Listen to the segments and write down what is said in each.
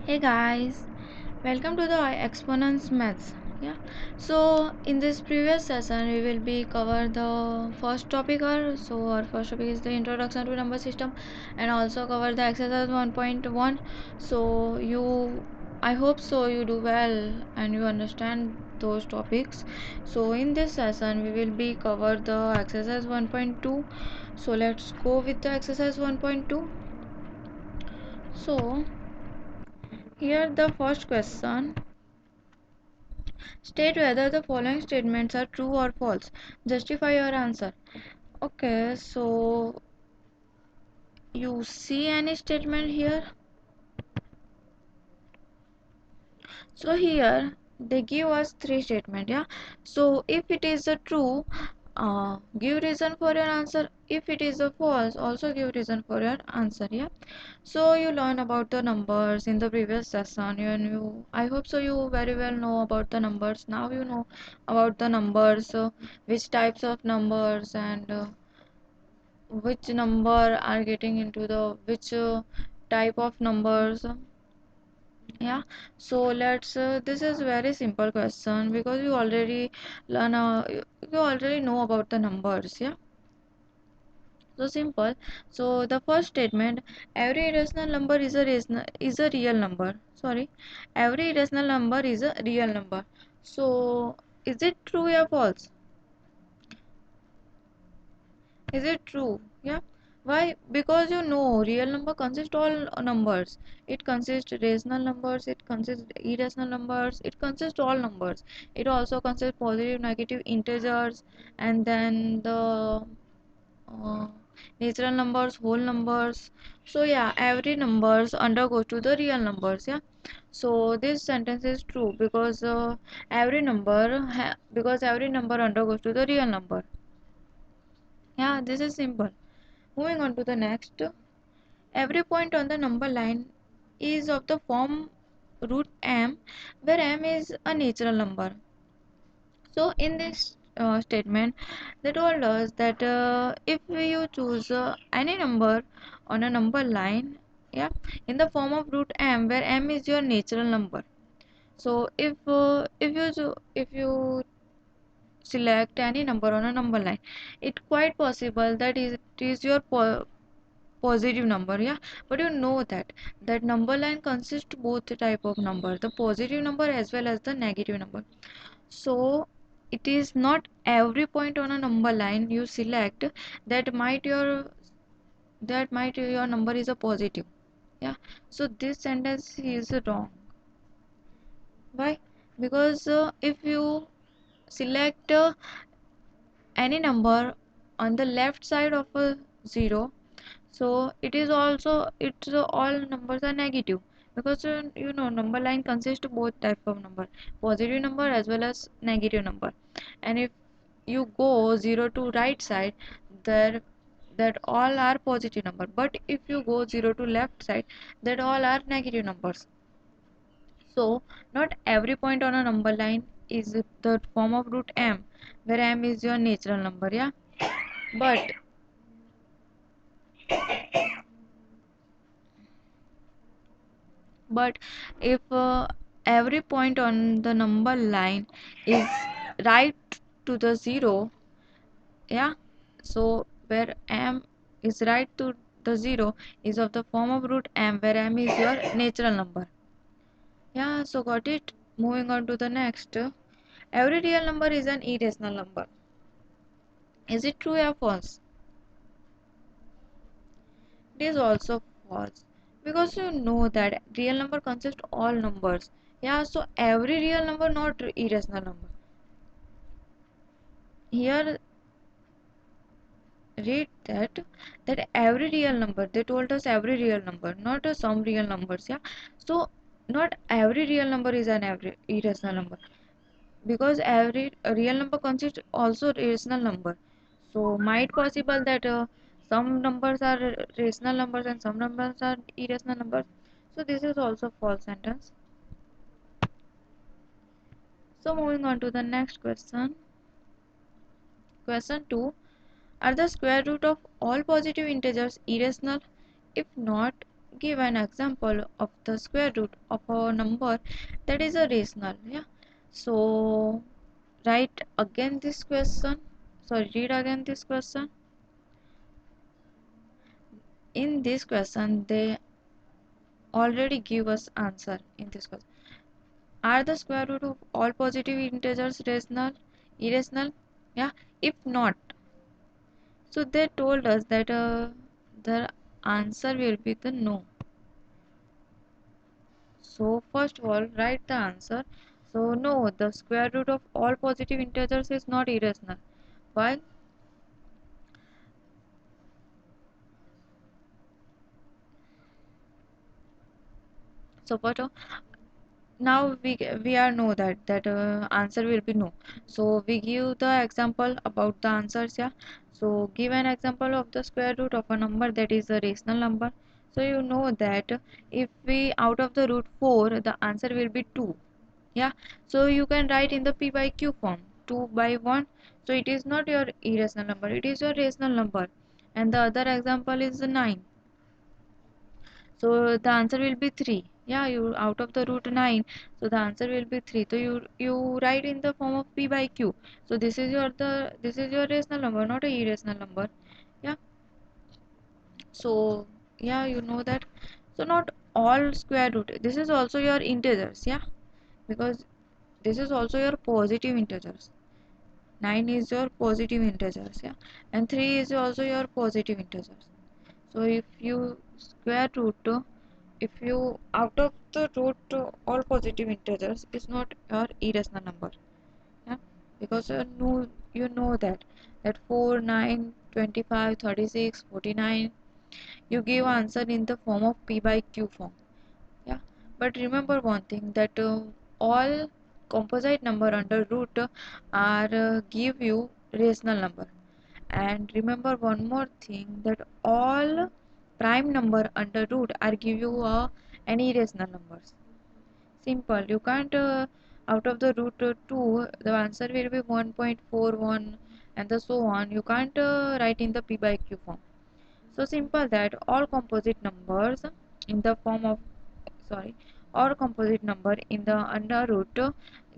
Hey guys, welcome to the Exponents Maths. Yeah, so in this previous session, we will be cover the first topic. Our first topic is the introduction to number system, and also cover the exercise 1.1. I hope so you do well and you understand those topics. So in this session, we will be cover the exercise 1.2. So let's go with the exercise 1.2. So here the first question. State whether the following statements are true or false. Justify your answer. Okay, so you see any statement here? So here they give us three statements, yeah. So if it is a true, give reason for your answer. If it is a false, also give reason for your answer, yeah. So you learn about the numbers in the previous session. I hope so you very well know about the numbers. Now you know about the numbers, which types of numbers and which number are getting into the which type of numbers. Yeah. So let's. This is very simple question because you already learn. You already know about the numbers. Yeah. So simple. So the first statement, every irrational number is a real number. Sorry, every irrational number is a real number. So is it true or false? Is it true? Yeah. Why? Because you know real number consists all numbers. It consists rational numbers. It consists irrational numbers. It consists all numbers. It also consists positive, negative, integers, and then the uh, natural numbers, whole numbers. So yeah, every numbers undergoes to the real numbers. Yeah. So this sentence is true because every number undergoes to the real number. Yeah, this is simple. Moving on to the next. Every point on the number line is of the form root m, where m is a natural number. So in this statement, they told us that if you choose any number on a number line, yeah, in the form of root m, where m is your natural number. So if you select any number on a number line, it's quite possible that it is your positive number, yeah. But you know that number line consists both type of number, the positive number as well as the negative number. So it is not every point on a number line you select that might your number is a positive, yeah. So this sentence is wrong. Why? Because if you select any number on the left side of a 0, so it's all numbers are negative because number line consists both type of number, positive number as well as negative number. And if you go 0 to right side, there that all are positive number, but if you go 0 to left side, that all are negative numbers. So not every point on a number line is the form of root m, where m is your natural number, yeah. But but if every point on the number line is right to the 0, yeah, so where m is right to the 0 is of the form of root m, where m is your natural number. Yeah, so got it. Moving on to the next. Every real number is an irrational number. Is it true or false? It is also false because you know that real number consists all numbers. Yeah, so every real number not irrational number. Here read that every real number, they told us every real number, not some real numbers, yeah. So not every real number is an every irrational number, because every real number consists also rational number. So might possible that some numbers are rational numbers and some numbers are irrational numbers. So this is also false sentence. So moving on to the next question. Question 2. Are the square root of all positive integers irrational? If not, give an example of the square root of a number that is a rational. Yeah, so write again this question, sorry, read again this question. In this question they already give us answer. In this question, are the square root of all positive integers rational, irrational? Yeah, if not, so they told us that the answer will be the no. So first of all, write the answer. So no, the square root of all positive integers is not irrational. Why? So first of now we are know that answer will be no. So we give the example about the answers. Yeah. So give an example of the square root of a number that is a rational number. So you know that if we out of the root 4, the answer will be 2. Yeah, so you can write in the p by q form, 2 by 1. So it is not your irrational number, it is your rational number. And the other example is 9, so the answer will be 3. Yeah, you out of the root 9, so the answer will be 3. So you write in the form of p by q. So this is your rational number, not a irrational number. Yeah, so yeah, you know that. So not all square root, this is also your integers. Yeah, because this is also your positive integers. 9 is your positive integers, yeah, and 3 is also your positive integers. So if you square root, if you out of the root all positive integers is not your irrational number. Yeah, because you know that 4, 9, 25, 36, 49, you give answer in the form of p by q form. Yeah, but remember one thing, that all composite number under root are give you rational number. And remember one more thing, that all prime number under root are give you any rational numbers. Simple, you can't out of the root 2 the answer will be 1.41 and the so on. You can't write in the p by q form. So simple that all composite numbers in the form of, sorry, or composite number in the under root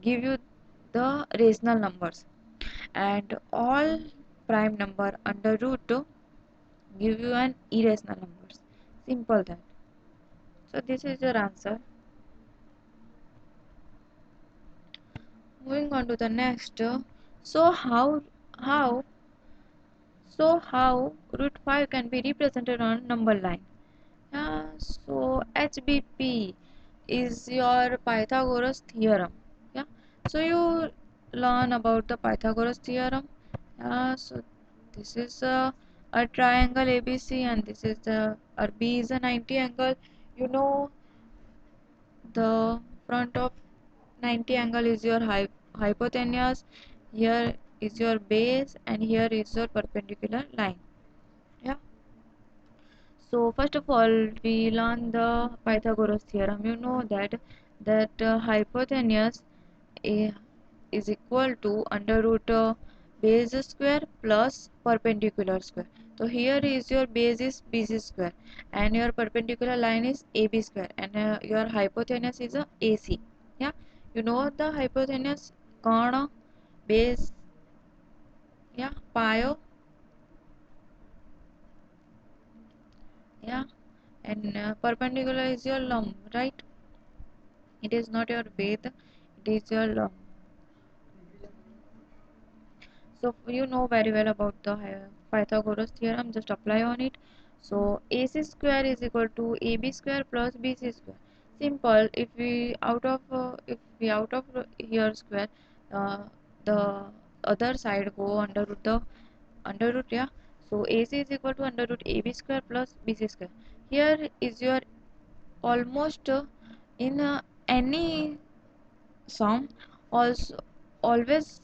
give you the rational numbers, and all prime number under root give you an irrational numbers. Simple that. So this is your answer. Moving on to the next. So how how root 5 can be represented on number line? So HBP is your Pythagoras theorem. Yeah. So you learn about the Pythagoras theorem. So this is a triangle ABC, and this is the B is a 90 angle. You know the front of 90 angle is your hypotenuse. Here is your base, and here is your perpendicular line. Yeah. So first of all, we learn the Pythagoras theorem. You know that hypotenuse a is equal to under root base square plus perpendicular square. So here is your base is BC square, and your perpendicular line is AB square, and your hypotenuse is a AC. Yeah, you know the hypotenuse corner base. Yeah, pio. Yeah, and perpendicular is your lumb, right? It is not your base, it is your lumb. So you know very well about the Pythagoras theorem, just apply on it. So AC square is equal to AB square plus BC square. Simple. If we out of here square, uh, the other side go under root the under root, yeah. So AC is equal to under root AB square plus BC square. Here is your almost in any sum, also always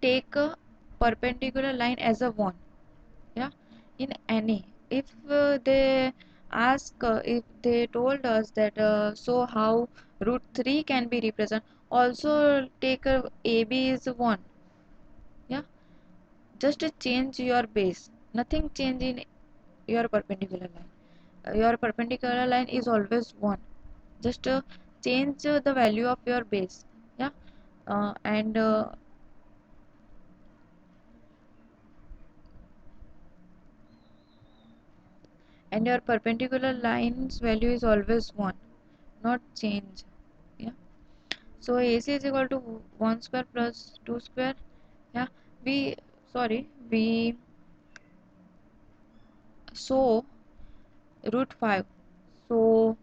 take a perpendicular line as a 1. Yeah, in any, if they ask, if they told us that so how root 3 can be represented, also take a AB is 1. Yeah, just change your base, nothing change in your perpendicular line. your perpendicular line is always 1. Just change the value of your base. Yeah. uh, and uh, and your perpendicular line's value is always 1, not change. Yeah. So AC is equal to 1 square plus 2 square. Yeah. we we so root 5. So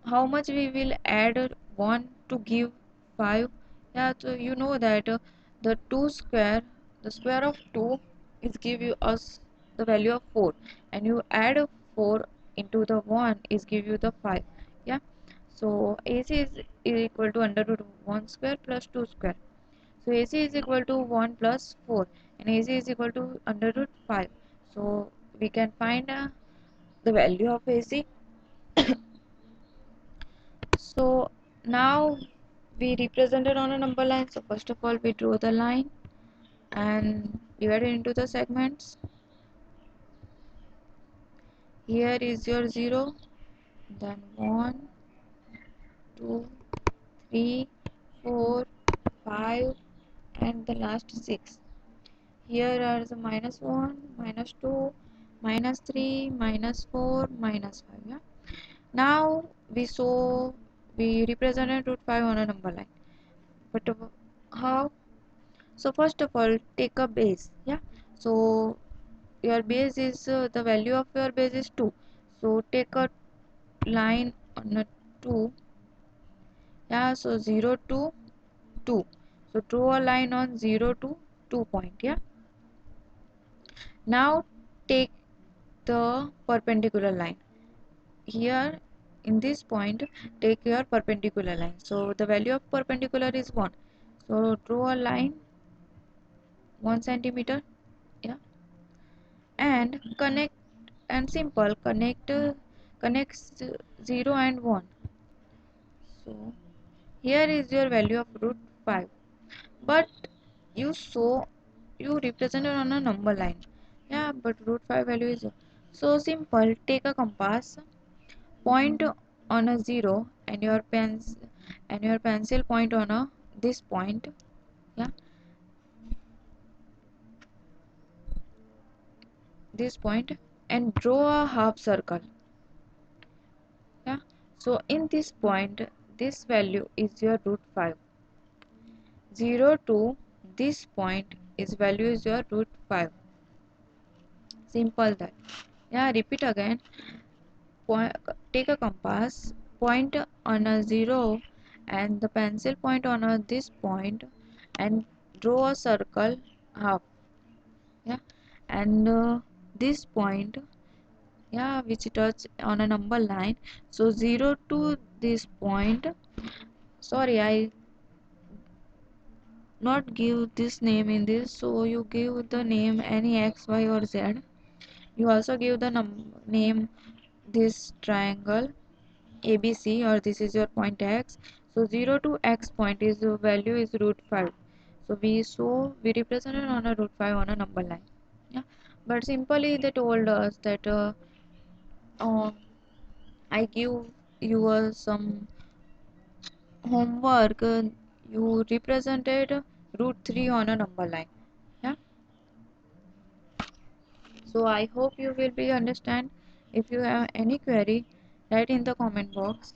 how much we will add 1 to give 5? Yeah, so you know that the 2 square, the square of 2 is give you us the value of 4, and you add 4 into the 1 is give you the 5. Yeah. So AC is equal to under root 1 square plus 2 square. So AC is equal to 1 plus 4, and AC is equal to under root 5. So we can find the value of AC. So now we represent it on a number line. So first of all, we draw the line and divide it into the segments. Here is your 0, then 1, 2, 3, 4, 5, and the last 6. Here are the minus 1, minus 2, minus 3, minus 4, minus 5. Yeah. Now we represented root 5 on a number line. But how? So first of all, take a base. Yeah. So your base is the value of your base is 2. So take a line on a 2. Yeah. So 0 to 2. So draw a line on 0 to 2 point. Yeah. Now take the perpendicular line. Here in this point, take your perpendicular line. So the value of perpendicular is 1. So draw a line 1 centimeter. Yeah. And connect, and simple connects 0 and 1. So here is your value of root 5, but you so you represent it on a number line. Yeah, but root 5 value is so simple. Take a compass, point on a 0, and your pencil point on a this point. Yeah, this point, and draw a half circle. Yeah. So in this point, this value is your root 5. 0 to this point is value is your root 5. Simple that. Yeah, repeat again. Point, take a compass, point on a 0, and the pencil point on a this point, and draw a circle half. Yeah. And this point, yeah, which touch on a number line. So 0 to this point. Sorry, I not give this name in this, so you give the name any x, y, or z. You also give the name this triangle ABC, or this is your point x. So 0 to x point is the value is root 5. So we represented on a root 5 on a number line. Yeah. But simply they told us that uh, I give you some homework. You represented root 3 on a number line. Yeah. So I hope you will be understand. If you have any query, write in the comment box.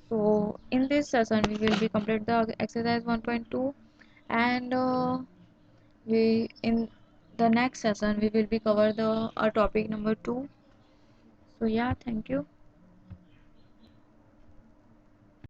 So in this session we will be complete the exercise 1.2, and we in the next session we will be cover the topic number 2. So yeah, thank you.